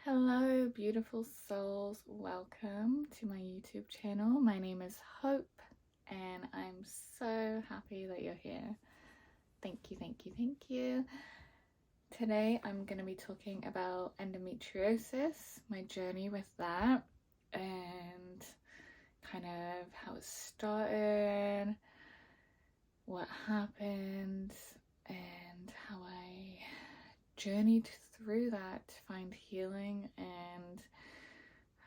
Hello, beautiful souls. Welcome to my YouTube channel. My name is Hope, and I'm so happy that you're here. Thank you, thank you, thank you. Today, I'm going to be talking about endometriosis, my journey with that, and kind of how it started, what happened, and how I journeyed through that to find healing, and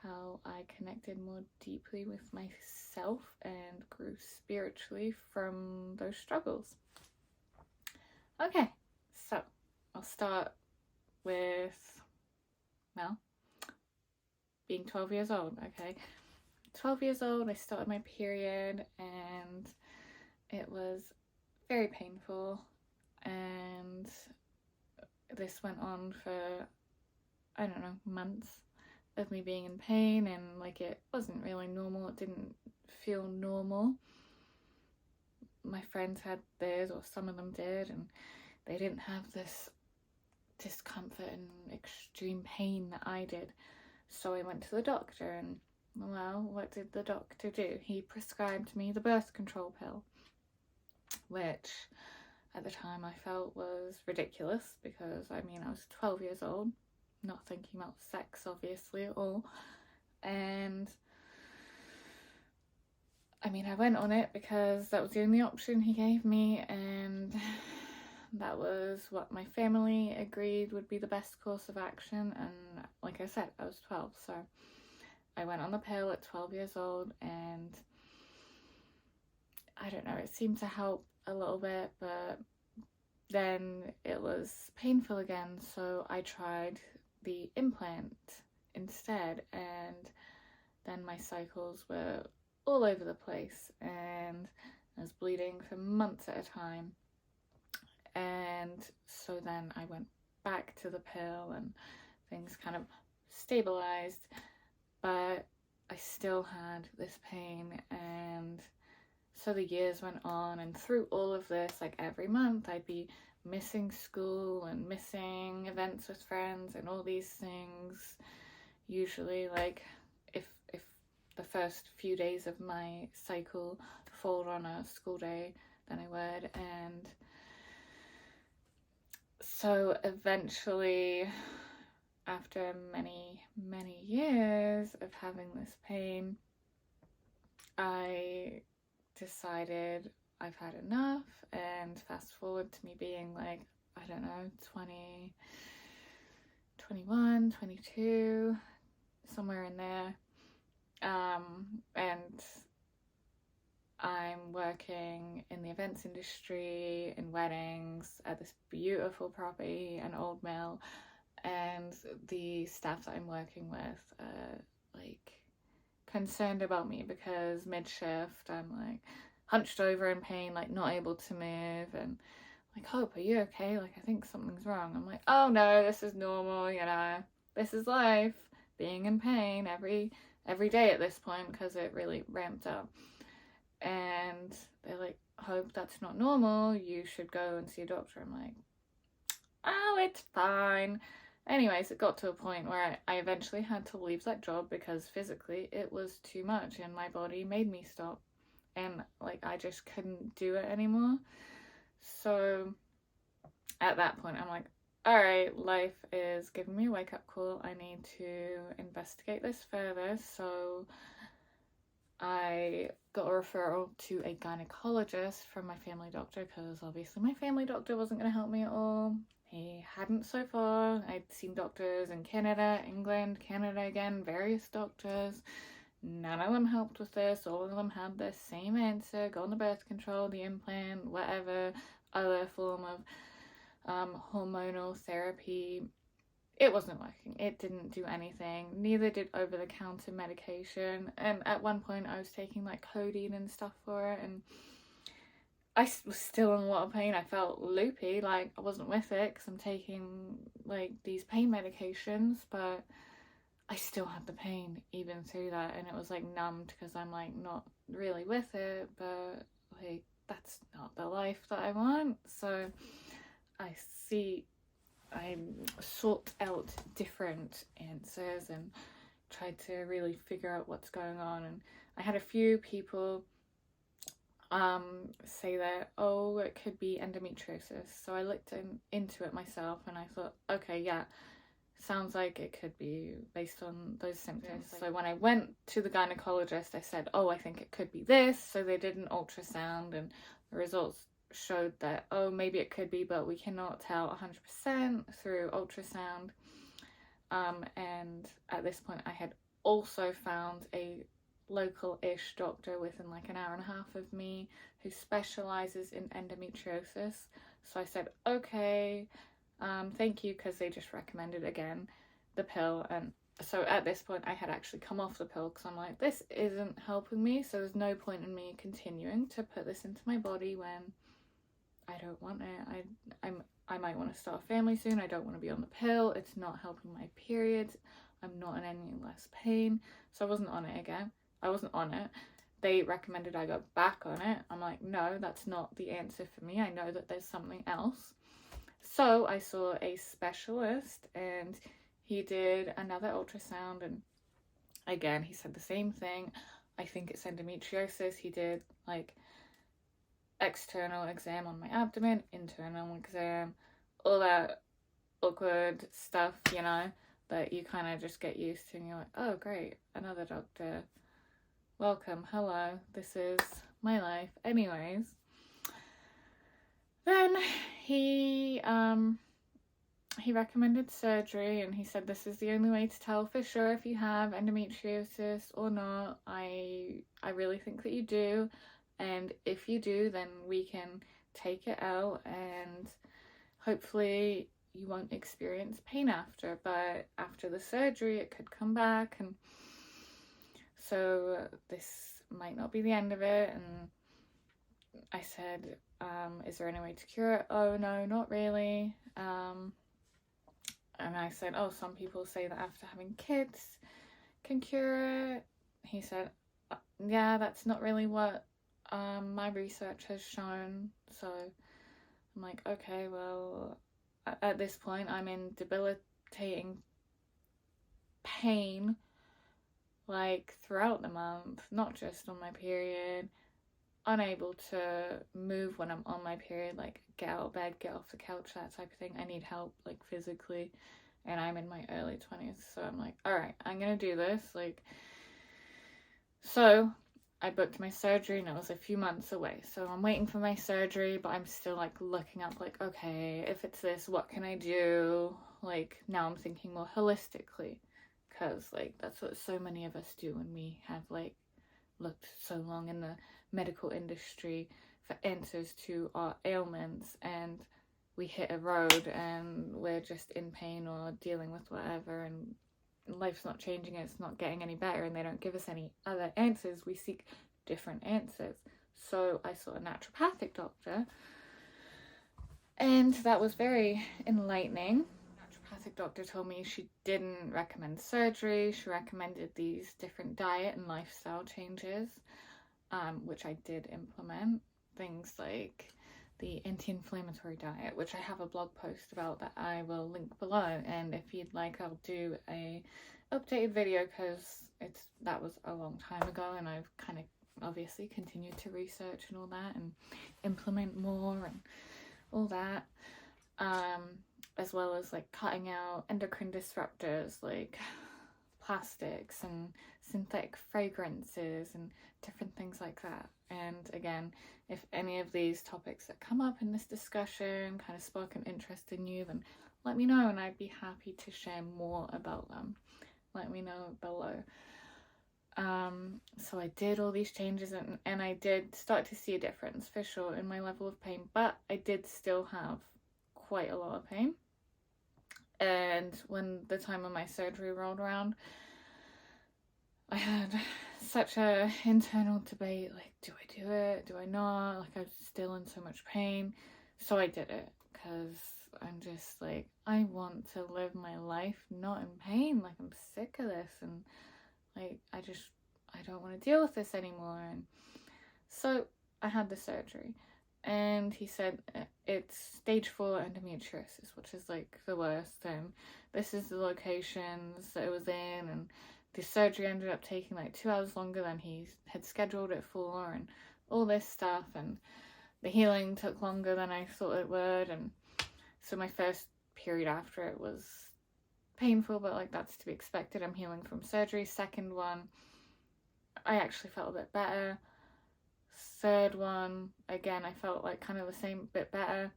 how I connected more deeply with myself and grew spiritually from those struggles. Okay, so I'll start with, well, being 12 years old. Okay, 12 years old, I started my period, and it was very painful, and this went on for, I don't know, months of me being in pain, and like it wasn't really normal. It didn't feel normal. My friends had theirs, or some of them did, and they didn't have this discomfort and extreme pain that I did. So I went to the doctor, and well, what did the doctor do? He prescribed me the birth control pill, which at the time I felt was ridiculous, because I mean I was 12 years old, not thinking about sex obviously at all, and I mean I went on it because that was the only option he gave me, and that was what my family agreed would be the best course of action. And like I said, I was 12, so I went on the pill at 12 years old, and I don't know, it seemed to help a little bit, but then it was painful again, so I tried the implant instead, and then my cycles were all over the place, and I was bleeding for months at a time. And so then I went back to the pill, and things kind of stabilized, but I still had this pain. And so the years went on, and through all of this, like every month I'd be missing school and missing events with friends and all these things. Usually, like if the first few days of my cycle fall on a school day, then I would. And so eventually, after many years of having this pain, I decided I've had enough. And fast forward to me being like, I don't know, 20, 21, 22, somewhere in there, and I'm working in the events industry, in weddings, at this beautiful property, an old mill, and the staff that I'm working with are like concerned about me, because mid-shift I'm like hunched over in pain, like not able to move, and like, Hope, are you okay? Like, I think something's wrong. I'm like, oh no, this is normal, this is life, being in pain every day at this point, because it really ramped up. And they're like, Hope, that's not normal, you should go and see a doctor. I'm like, oh, it's fine. Anyways, it got to a point where I eventually had to leave that job, because physically it was too much and my body made me stop, and like I just couldn't do it anymore. So at that point I'm like, all right, life is giving me a wake-up call, I need to investigate this further. So I got a referral to a gynecologist from my family doctor, because obviously my family doctor wasn't going to help me at all. He hadn't so far. I'd seen doctors in Canada, England, Canada again, various doctors. None of them helped with this. All of them had the same answer: go on the birth control, the implant, whatever other form of hormonal therapy. It wasn't working. It didn't do anything. Neither did over-the-counter medication. And at one point I was taking like codeine and stuff for it, and I was still in a lot of pain. I felt loopy, like I wasn't with it, because I'm taking like these pain medications, but I still had the pain even through that, and it was like numbed, because I'm like not really with it, but like that's not the life that I want. So I see I sought out different answers and tried to really figure out what's going on. And I had a few people say that, oh, it could be endometriosis. So I looked into it myself, and I thought, okay, yeah, sounds like it could be based on those symptoms. So when I went to the gynecologist, I said, oh, I think it could be this. So they did an ultrasound, and the results showed that, oh, maybe it could be, but we cannot tell 100% through ultrasound. And at this point, I had also found a local-ish doctor within like an hour and a half of me who specializes in endometriosis. So I said, okay, thank you, because they just recommended again the pill. And so at this point I had actually come off the pill, because I'm like, this isn't helping me, so there's no point in me continuing to put this into my body when I don't want it. I might want to start a family soon. I don't want to be on the pill. It's not helping my periods. I'm not in any less pain. So I wasn't on it again. I wasn't on it. They recommended I go back on it. I'm like, no, that's not the answer for me. I know that there's something else. So I saw a specialist, and he did another ultrasound, and again, he said the same thing. I think it's endometriosis. He did like external exam on my abdomen, internal exam, all that awkward stuff, you know, that you kind of just get used to, and you're like, oh great, another doctor, welcome, hello, this is my life. Anyways, then he recommended surgery, and he said this is the only way to tell for sure if you have endometriosis or not. I really think that you do, and if you do, then we can take it out, and hopefully you won't experience pain after, but after the surgery it could come back, and so this might not be the end of it. And I said, is there any way to cure it? Oh no, not really. And I said, oh, some people say that after having kids can cure it. He said, yeah, that's not really what my research has shown. So I'm like, okay, well, at this point I'm in debilitating pain like throughout the month, not just on my period, unable to move when I'm on my period, like get out of bed, get off the couch, that type of thing. I need help, like physically, and I'm in my early 20s, so I'm like, all right, I'm gonna do this. Like, so I booked my surgery, and it was a few months away, so I'm waiting for my surgery, but I'm still like looking up, like, okay, if it's this, what can I do? Like, now I'm thinking more holistically, because like that's what so many of us do when we have like looked so long in the medical industry for answers to our ailments, and we hit a road and we're just in pain or dealing with whatever, and life's not changing, it's not getting any better, and they don't give us any other answers. We seek different answers. So I saw a naturopathic doctor, and that was very enlightening. Naturopathic doctor told me she didn't recommend surgery. She recommended these different diet and lifestyle changes, which I did implement. Things like the anti-inflammatory diet, which I have a blog post about that I will link below, and if you'd like, I'll do a updated video, because that was a long time ago, and I've kind of obviously continued to research and all that and implement more and all that, as well as like cutting out endocrine disruptors like plastics and synthetic fragrances and different things like that. And again, if any of these topics that come up in this discussion kind of spark an interest in you, then let me know, and I'd be happy to share more about them. Let me know below. So I did all these changes, and I did start to see a difference for sure in my level of pain, but I did still have quite a lot of pain. And when the time of my surgery rolled around, I had such a internal debate, like, do I do it? Do I not? Like, I was still in so much pain. So I did it, because I'm just like, I want to live my life not in pain. Like, I'm sick of this, and like, I don't want to deal with this anymore. And so I had the surgery, and he said it's stage 4 endometriosis, which is like the worst, and this is the locations that it was in, and the surgery ended up taking like 2 hours longer than he had scheduled it for, and all this stuff, and the healing took longer than I thought it would. And so my first period after it was painful, but like that's to be expected. I'm healing from surgery. Second one, I actually felt a bit better. Third one, again, I felt like kind of the same, bit better.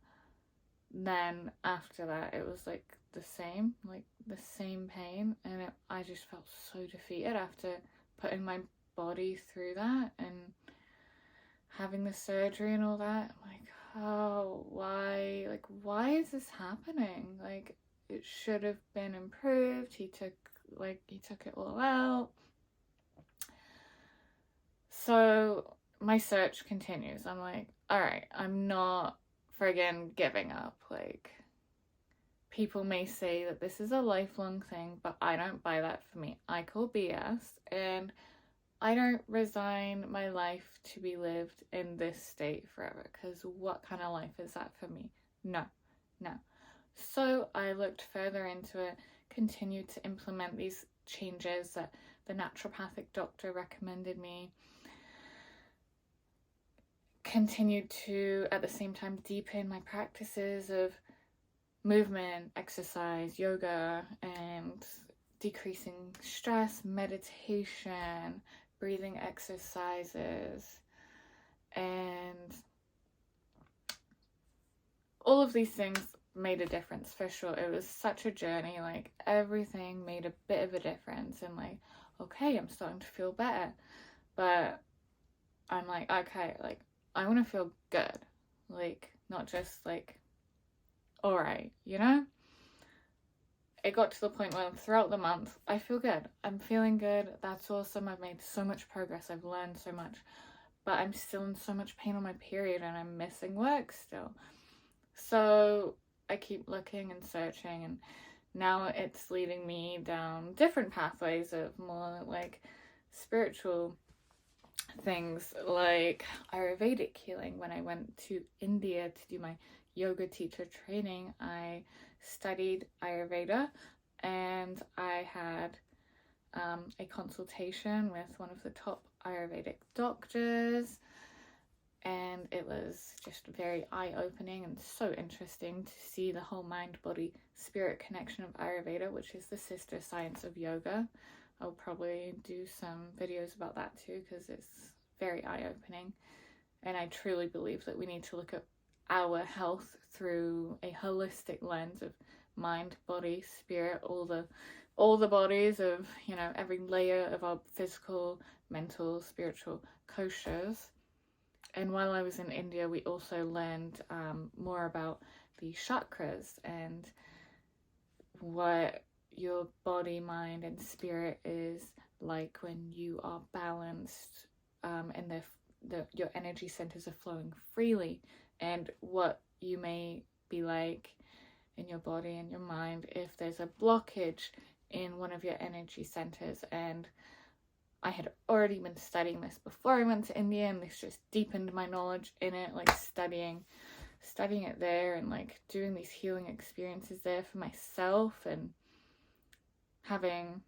Then after that, it was like the same pain, and I just felt so defeated after putting my body through that and having the surgery and all that. I'm like, oh, why is this happening? Like, it should have been improved. He took it all out. So my search continues. I'm like, all right, I'm not friggin' giving up. Like, people may say that this is a lifelong thing, but I don't buy that. For me, I call BS, and I don't resign my life to be lived in this state forever, because what kind of life is that for me? No. So I looked further into it, continued to implement these changes that the naturopathic doctor recommended me, continued to, at the same time, deepen my practices of movement, exercise, yoga, and decreasing stress, meditation, breathing exercises, and all of these things made a difference for sure. It was such a journey. Like, everything made a bit of a difference, and like, okay, I'm starting to feel better, but I'm like, okay, like, I want to feel good, like, not just like, all right, you know? It got to the point where throughout the month, I feel good. I'm feeling good. That's awesome. I've made so much progress. I've learned so much, but I'm still in so much pain on my period, and I'm missing work still. So I keep looking and searching, and now it's leading me down different pathways of more like spiritual things, like Ayurvedic healing. When I went to India to do my yoga teacher training, I studied Ayurveda, and I had a consultation with one of the top Ayurvedic doctors, and it was just very eye-opening and so interesting to see the whole mind-body-spirit connection of Ayurveda, which is the sister science of yoga. I'll probably do some videos about that too, because it's very eye-opening, and I truly believe that we need to look at our health through a holistic lens of mind, body, spirit, all the bodies of, you know, every layer of our physical, mental, spiritual koshas. And while I was in India, we also learned more about the chakras and what your body, mind, and spirit is like when you are balanced, and your energy centers are flowing freely, and what you may be like in your body and your mind if there's a blockage in one of your energy centers. And I had already been studying this before I went to India, and this just deepened my knowledge in it, like studying it there, and like doing these healing experiences there for myself, and having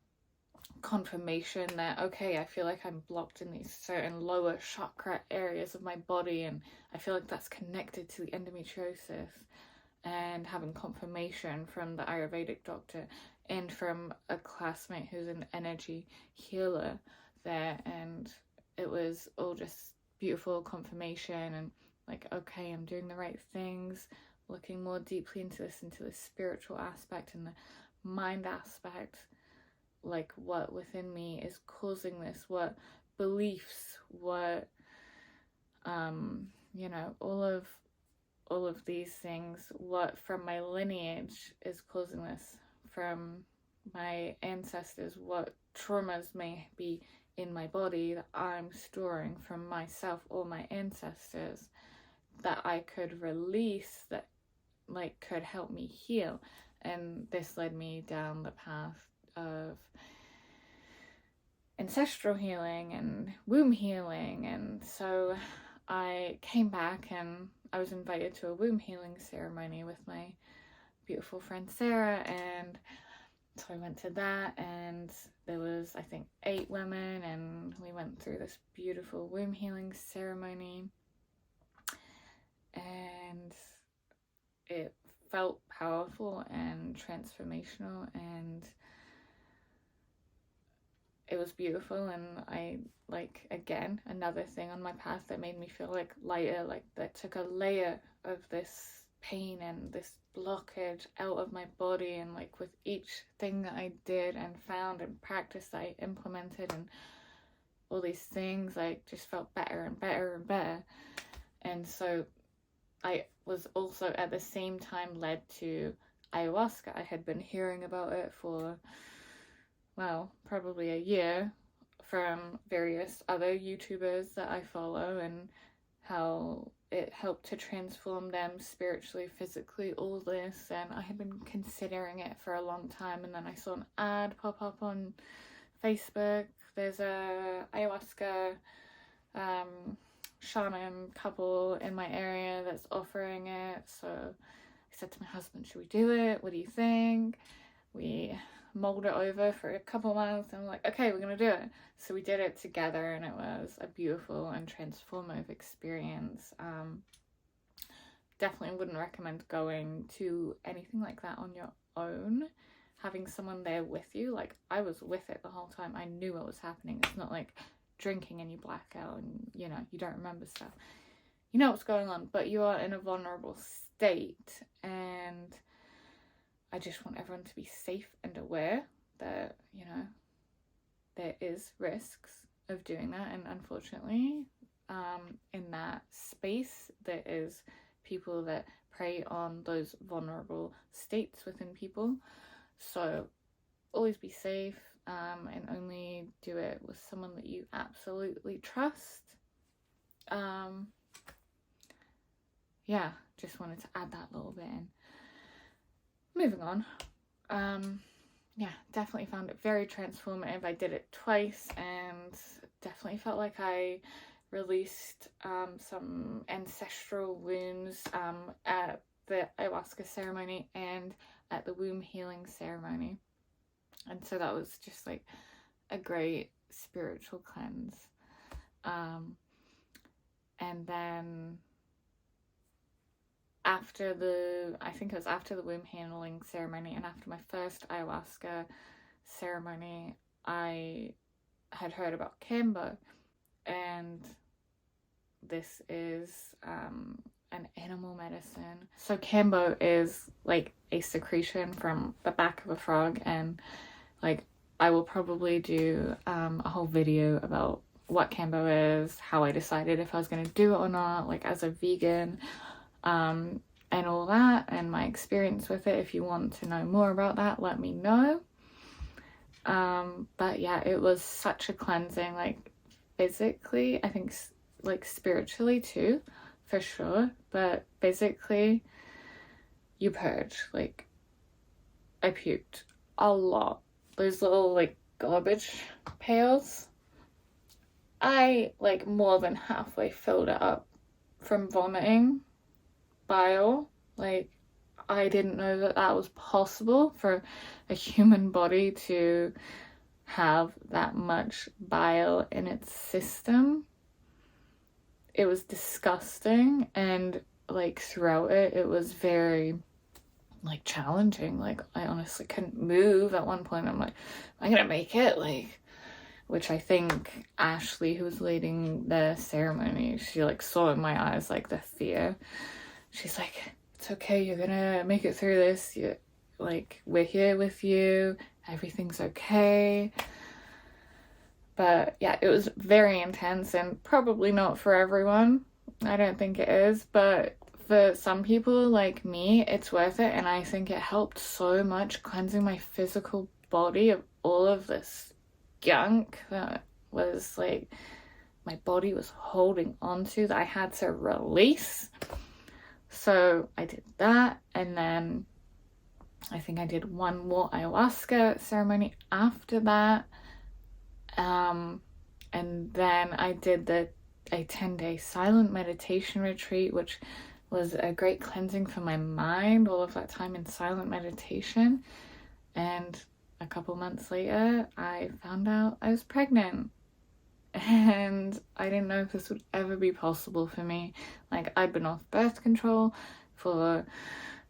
confirmation that, okay, I feel like I'm blocked in these certain lower chakra areas of my body, and I feel like that's connected to the endometriosis, and having confirmation from the Ayurvedic doctor and from a classmate who's an energy healer there. And it was all just beautiful confirmation, and like, okay, I'm doing the right things, looking more deeply into the spiritual aspect and the mind aspect, like what within me is causing this, what beliefs, what you know, all of these things, what from my lineage is causing this, from my ancestors, what traumas may be in my body that I'm storing from myself or my ancestors that I could release, that like could help me heal. And this led me down the path of ancestral healing and womb healing. And so I came back, and I was invited to a womb healing ceremony with my beautiful friend Sarah, and so I went to that, and there was, I think, 8 women, and we went through this beautiful womb healing ceremony, and it felt powerful and transformational, and it was beautiful. And I, like, again, another thing on my path that made me feel like lighter, like that took a layer of this pain and this blockage out of my body, and like with each thing that I did and found and practiced, I implemented, and all these things, I just felt better and better and better. And so I was also at the same time led to ayahuasca. I had been hearing about it for, well, probably a year from various other YouTubers that I follow, and how it helped to transform them spiritually, physically, all this. And I had been considering it for a long time, and then I saw an ad pop up on Facebook. There's a ayahuasca shaman couple in my area that's offering it. So I said to my husband, should we do it? What do you think? We mulled it over for a couple months, and I'm like, okay, we're gonna do it. So we did it together, and it was a beautiful and transformative experience. Definitely wouldn't recommend going to anything like that on your own. Having someone there with you, like I was with it the whole time. I knew what was happening. It's not like drinking and you black out and, you know, you don't remember stuff. You know what's going on, but you are in a vulnerable state, and I just want everyone to be safe and aware that, you know, there is risks of doing that. And unfortunately, in that space, there is people that prey on those vulnerable states within people. So always be safe, and only do it with someone that you absolutely trust. Yeah, just wanted to add that little bit in. Moving on. Yeah, definitely found it very transformative. I did it twice, and definitely felt like I released some ancestral wounds at the ayahuasca ceremony and at the womb healing ceremony. And so that was just like a great spiritual cleanse. And then after I think it was after the womb healing ceremony and after my first ayahuasca ceremony, I had heard about Kambo, and this is an animal medicine. So Kambo is like a secretion from the back of a frog, and like I will probably do a whole video about what Kambo is, how I decided if I was going to do it or not, like as a vegan, and all that, and my experience with it. If you want to know more about that, let me know. But yeah, it was such a cleansing, like physically, I think, like spiritually too, for sure, but physically you purge. Like I puked a lot. Those little like garbage pails, I like more than halfway filled it up from vomiting bile. Like I didn't know that that was possible for a human body to have that much bile in its system. It was disgusting, and like throughout it was very like challenging. Like I honestly couldn't move at one point. I'm like, am I gonna make it? Like, which I think Ashley, who was leading the ceremony, she like saw in my eyes like the fear. She's like, it's okay, you're gonna make it through this. We're here with you, everything's okay. But yeah, it was very intense, and probably not for everyone. I don't think it is, but for some people like me, it's worth it. And I think it helped so much cleansing my physical body of all of this gunk that was like my body was holding onto, that I had to release. So I did that, and then I think I did one more ayahuasca ceremony after that, and then I did a 10-day silent meditation retreat, which was a great cleansing for my mind, all of that time in silent meditation. And a couple months later, I found out I was pregnant. And I didn't know if this would ever be possible for me. Like, I'd been off birth control for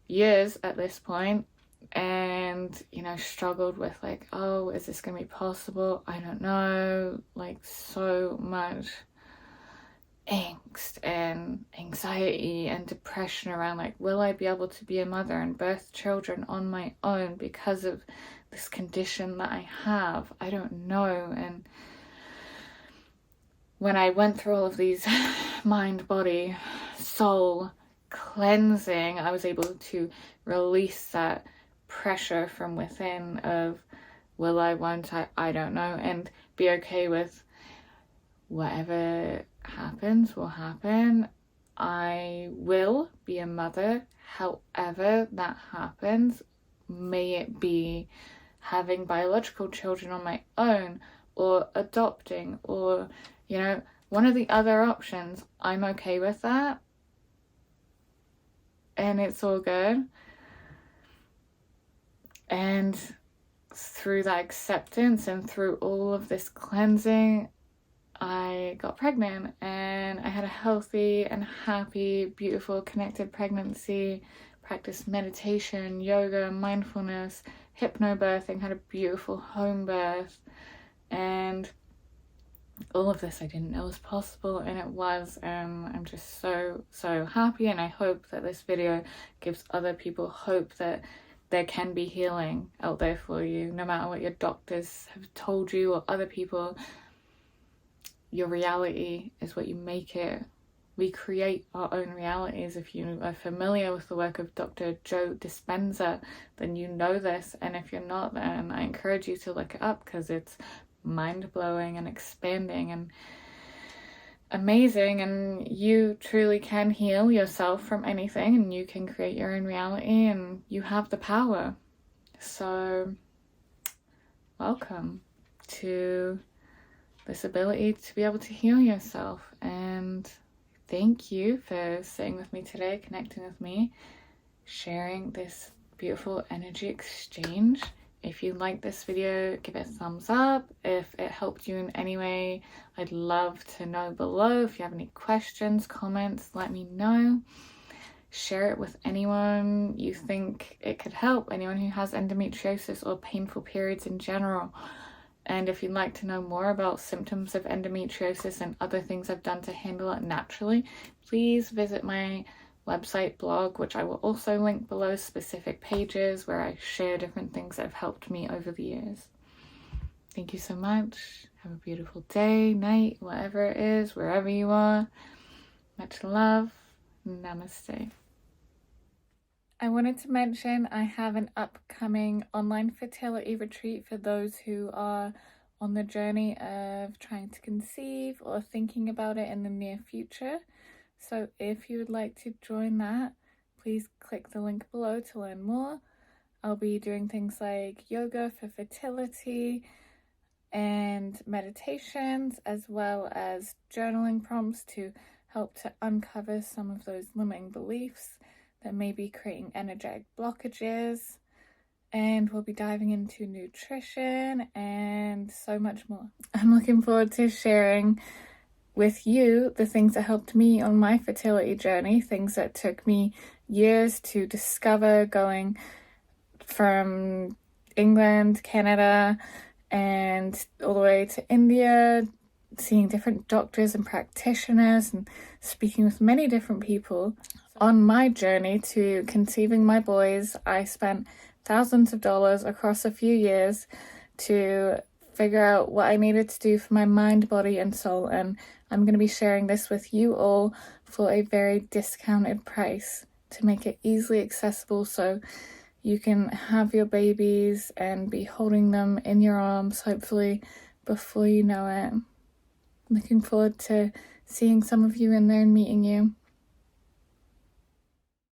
years at this point, and struggled with like, oh, is this gonna be possible? I don't know. Like, so much angst and anxiety and depression around like, will I be able to be a mother and birth children on my own because of this condition that I have? I don't know. And when I went through all of these mind, body, soul cleansing, I was able to release that pressure from within of will I, won't I don't know, and be okay with whatever happens will happen. I will be a mother, however that happens. May it be having biological children on my own, or adopting, or one of the other options. I'm okay with that, and it's all good. And through that acceptance and through all of this cleansing, I got pregnant, and I had a healthy and happy, beautiful, connected pregnancy. Practiced meditation, yoga, mindfulness, hypnobirthing, had a beautiful home birth, and all of this I didn't know was possible, and it was. I'm just so happy, and I hope that this video gives other people hope that there can be healing out there for you, no matter what your doctors have told you or other people. Your reality is what you make it. We create our own realities. If you are familiar with the work of Dr. Joe Dispenza, then you know this, and if you're not, then I encourage you to look it up, because it's mind-blowing and expanding and amazing, and you truly can heal yourself from anything, and you can create your own reality, and you have the power. So welcome to this ability to be able to heal yourself, and thank you for sitting with me today, connecting with me, sharing this beautiful energy exchange. If you like this video, give it a thumbs up. If it helped you in any way, I'd love to know below. If you have any questions, comments, let me know. Share it with anyone you think it could help, anyone who has endometriosis or painful periods in general. And if you'd like to know more about symptoms of endometriosis and other things I've done to handle it naturally, please visit my website, blog, which I will also link below, specific pages where I share different things that have helped me over the years. Thank you so much. Have a beautiful day, night, whatever it is, wherever you are. Much love. Namaste. I wanted to mention I have an upcoming online fertility retreat for those who are on the journey of trying to conceive or thinking about it in the near future. So if you would like to join that, please click the link below to learn more. I'll be doing things like yoga for fertility and meditations, as well as journaling prompts to help to uncover some of those limiting beliefs that may be creating energetic blockages. And we'll be diving into nutrition and so much more. I'm looking forward to sharing with you the things that helped me on my fertility journey, things that took me years to discover, going from England, Canada, and all the way to India, seeing different doctors and practitioners and speaking with many different people. On my journey to conceiving my boys, I spent thousands of dollars across a few years to figure out what I needed to do for my mind, body, and soul, and I'm going to be sharing this with you all for a very discounted price to make it easily accessible, so you can have your babies and be holding them in your arms, hopefully, before you know it. Looking forward to seeing some of you in there and meeting you.